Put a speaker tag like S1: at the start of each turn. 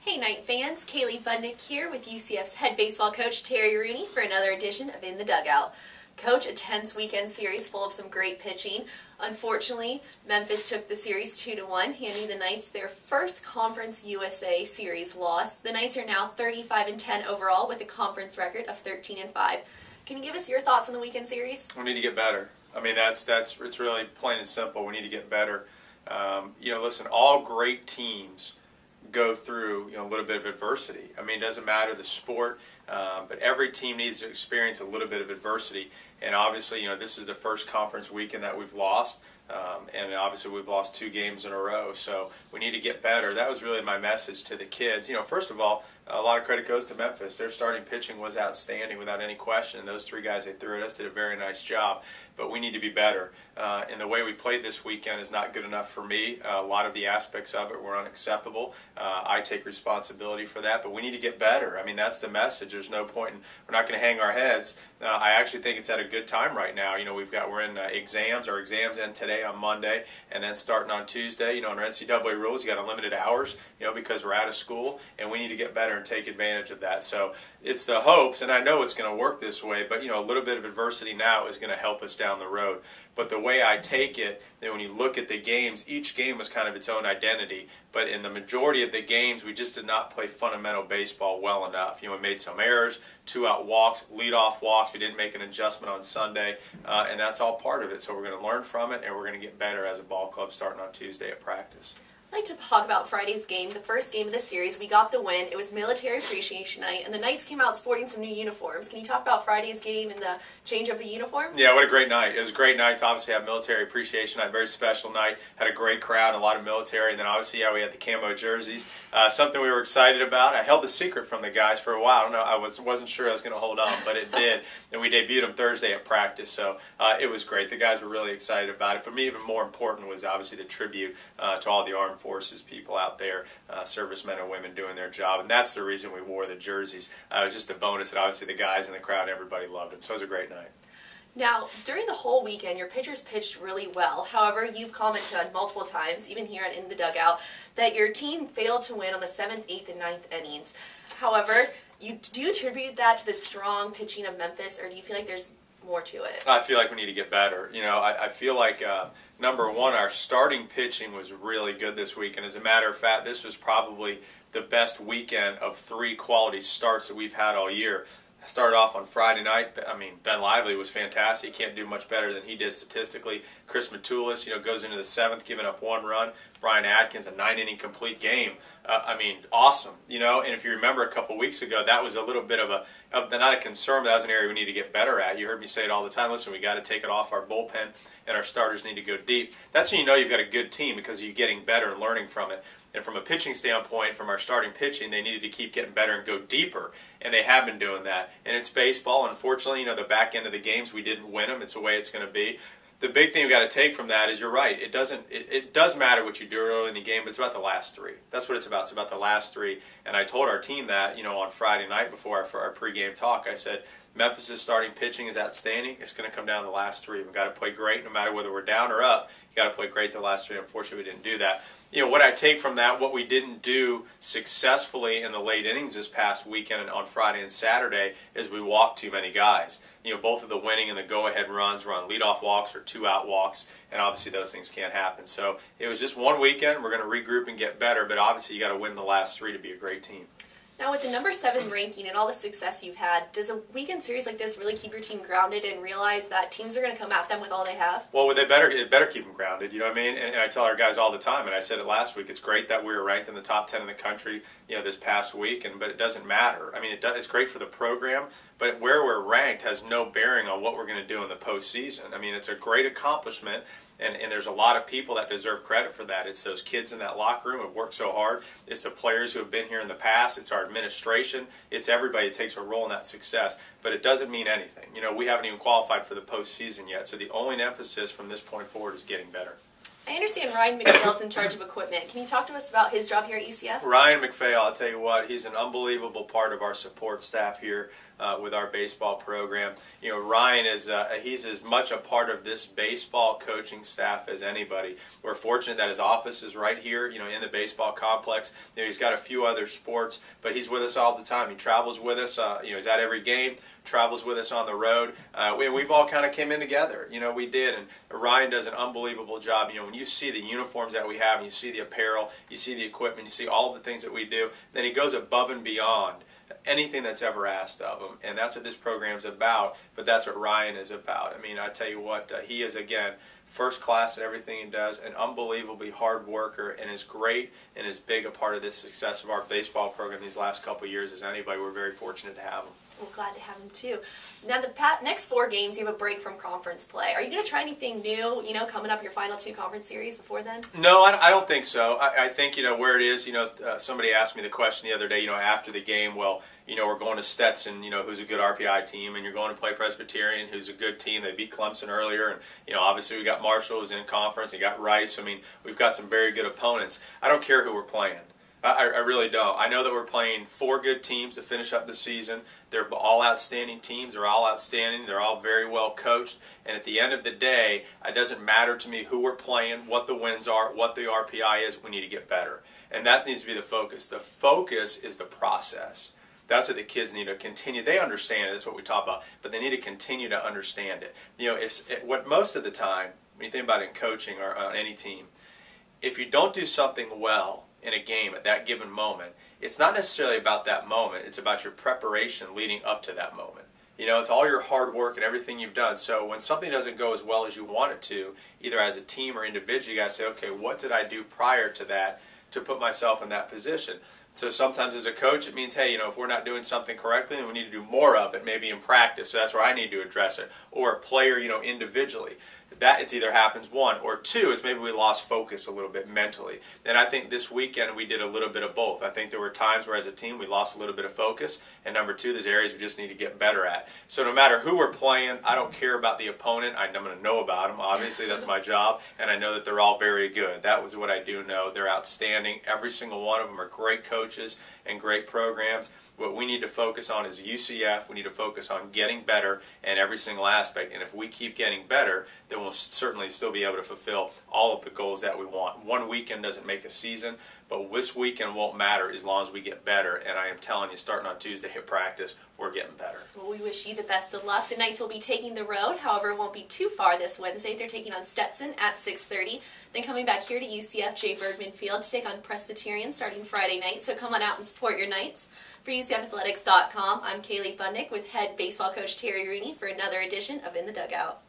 S1: Hey Knight fans, Kaley Budnik here with UCF's head baseball coach Terry Rooney for another edition of In the Dugout. Coach, a tense weekend series full of some great pitching. Unfortunately, Memphis took the series 2-1, handing the Knights their first Conference USA Series loss. The Knights are now 35-10 overall with a conference record of 13-5. Can you give us your thoughts on the weekend series?
S2: We need to get better. I mean, it's really plain and simple. We need to get better. Listen, all great teams go through a little bit of adversity. I mean, it doesn't matter the sport, but every team needs to experience a little bit of adversity. And obviously, this is the first conference weekend that we've lost, and obviously we've lost 2 games in a row. So we need to get better. That was really my message to the kids. First of all, a lot of credit goes to Memphis. Their starting pitching was outstanding without any question. And those 3 guys they threw at us did a very nice job. But we need to be better. And the way we played this weekend is not good enough for me. A lot of the aspects of it were unacceptable. I take responsibility for that. But we need to get better. I mean, that's the message. There's no point in, we're not going to hang our heads. I actually think it's at a good time right now. We're in exams. Our exams end today on Monday, and then starting on Tuesday. Under NCAA rules, you got unlimited hours. Because we're out of school, and we need to get better and take advantage of that. So it's the hopes, and I know it's going to work this way. But a little bit of adversity now is going to help us down the road. But the way I take it, that when you look at the games, each game was kind of its own identity. But in the majority of the games, we just did not play fundamental baseball well enough. We made some errors, 2-out walks, leadoff walks. We didn't make an adjustment on Sunday, and that's all part of it. So we're going to learn from it, and we're going to get better as a ball club starting on Tuesday at practice.
S1: I'd like to talk about Friday's game, the first game of the series. We got the win. It was Military Appreciation Night, and the Knights came out sporting some new uniforms. Can you talk about Friday's game and the change of the uniforms?
S2: Yeah, what a great night. It was a great night to obviously have Military Appreciation Night, very special night. Had a great crowd, a lot of military, and then obviously we had the camo jerseys. Something we were excited about. I held the secret from the guys for a while. I don't know, I wasn't sure I was going to hold on, but it did. And we debuted them Thursday at practice, so it was great. The guys were really excited about it. But me, even more important was obviously the tribute to all the armed forces people out there, servicemen and women doing their job, and that's the reason we wore the jerseys. It was just a bonus that obviously the guys in the crowd, everybody loved them, so it was a great night.
S1: Now, during the whole weekend, your pitchers pitched really well. However, you've commented on multiple times, even here at In the Dugout, that your team failed to win on the 7th, 8th, and 9th innings. However, do you attribute that to the strong pitching of Memphis, or do you feel like there's more to it?
S2: I feel like we need to get better. I feel like, number one, our starting pitching was really good this week. And as a matter of fact, this was probably the best weekend of 3 quality starts that we've had all year. I started off on Friday night. I mean, Ben Lively was fantastic. He can't do much better than he did statistically. Chris Matulis, goes into the 7th, giving up 1 run. Brian Atkins, a 9-inning complete game. Awesome. And if you remember a couple weeks ago, that was a little bit of not a concern, but that was an area we need to get better at. You heard me say it all the time. Listen, we got to take it off our bullpen, and our starters need to go deep. That's when you know you've got a good team, because you're getting better and learning from it. And from a pitching standpoint, from our starting pitching, they needed to keep getting better and go deeper, and they have been doing that. And it's baseball. Unfortunately, the back end of the games, we didn't win them. It's the way it's going to be. The big thing we got to take from that is, you're right. It does matter what you do early in the game, but it's about the last 3. That's what it's about. It's about the last 3. And I told our team that, on Friday night before our pregame talk. I said, Memphis' starting pitching is outstanding. It's going to come down to the last 3. We've got to play great no matter whether we're down or up. You got to play great the last 3. Unfortunately, we didn't do that. What I take from that, what we didn't do successfully in the late innings this past weekend on Friday and Saturday, is we walked too many guys. Both of the winning and the go-ahead runs were on leadoff walks or 2-out walks, and obviously those things can't happen. So it was just one weekend. We're going to regroup and get better, but obviously you got to win the last 3 to be a great team.
S1: Now, with the number 7 ranking and all the success you've had, does a weekend series like this really keep your team grounded and realize that teams are going to come at them with all they have?
S2: Well, it better keep them grounded, you know what I mean? And I tell our guys all the time, and I said it last week, it's great that we were ranked in the top 10 in the country, this past week, but it doesn't matter. I mean, it's great for the program, but where we're ranked has no bearing on what we're going to do in the postseason. I mean, it's a great accomplishment, and there's a lot of people that deserve credit for that. It's those kids in that locker room who have worked so hard. It's the players who have been here in the past. It's our administration. It's everybody that takes a role in that success. But it doesn't mean anything. We haven't even qualified for the postseason yet. So the only emphasis from this point forward is getting better.
S1: I understand Ryan McPhail's in charge of equipment. Can you talk to us about his job here at UCF?
S2: Ryan McPhail, I'll tell you what, he's an unbelievable part of our support staff here with our baseball program. You know, Ryan is he's as much a part of this baseball coaching staff as anybody. We're fortunate that his office is right here, you know, in the baseball complex. You know, he's got a few other sports, but he's with us all the time. He travels with us. You know, he's at every game. Travels with us on the road. We've all kind of came in together. You know, we did, and Ryan does an unbelievable job. You know, when you see the uniforms that we have, and you see the apparel, you see the equipment, you see all the things that we do, then he goes above and beyond anything that's ever asked of him, and that's what this program's about, but that's what Ryan is about. I mean, I tell you what, he is, again, first class at everything he does, an unbelievably hard worker, and as great and as big a part of the success of our baseball program these last couple of years as anybody. We're very fortunate to have him.
S1: We're glad to have him too. Now, the next 4 games, you have a break from conference play. Are you going to try anything new, you know, coming up your final 2 conference series before then?
S2: No, I don't think so. I think, you know, where it is, you know, somebody asked me the question the other day, you know, after the game, well, you know, we're going to Stetson, you know, who's a good RPI team, and you're going to play Presbyterian, who's a good team. They beat Clemson earlier, and, you know, obviously we got Marshall, who's in conference, and got Rice. I mean, we've got some very good opponents. I don't care who we're playing. I really don't. I know that we're playing 4 good teams to finish up the season. They're all outstanding teams. They're all outstanding. They're all very well coached. And at the end of the day, it doesn't matter to me who we're playing, what the wins are, what the RPI is. We need to get better. And that needs to be the focus. The focus is the process. That's what the kids need to continue. They understand it. That's what we talk about. But they need to continue to understand it. You know, what most of the time, when you think about it in coaching or on any team, if you don't do something well in a game at that given moment, it's not necessarily about that moment. It's about your preparation leading up to that moment. You know, it's all your hard work and everything you've done. So when something doesn't go as well as you want it to, either as a team or individually, you got to say, okay, what did I do prior to that to put myself in that position? So sometimes as a coach, it means, hey, you know, if we're not doing something correctly, then we need to do more of it, maybe in practice. So that's where I need to address it. Or a player, you know, individually. That it's either happens 1, or 2, is maybe we lost focus a little bit mentally. And I think this weekend we did a little bit of both. I think there were times where as a team we lost a little bit of focus, and number 2, there's areas we just need to get better at. So no matter who we're playing, I don't care about the opponent. I'm going to know about them. Obviously, that's my job, and I know that they're all very good. That was what I do know. They're outstanding. Every single one of them are great coaches and great programs. What we need to focus on is UCF. We need to focus on getting better in every single aspect. And if we keep getting better, then we'll certainly still be able to fulfill all of the goals that we want. One weekend doesn't make a season, but this weekend won't matter as long as we get better. And I am telling you, starting on Tuesday at practice, we're getting better.
S1: Well, we wish you the best of luck. The Knights will be taking the road. However, it won't be too far this Wednesday. They're taking on Stetson at 6:30. Then coming back here to UCF J. Bergman Field to take on Presbyterian starting Friday night. So come on out and support your Knights. For UCFathletics.com, I'm Kaley Budnik with head baseball coach Terry Rooney for another edition of In the Dugout.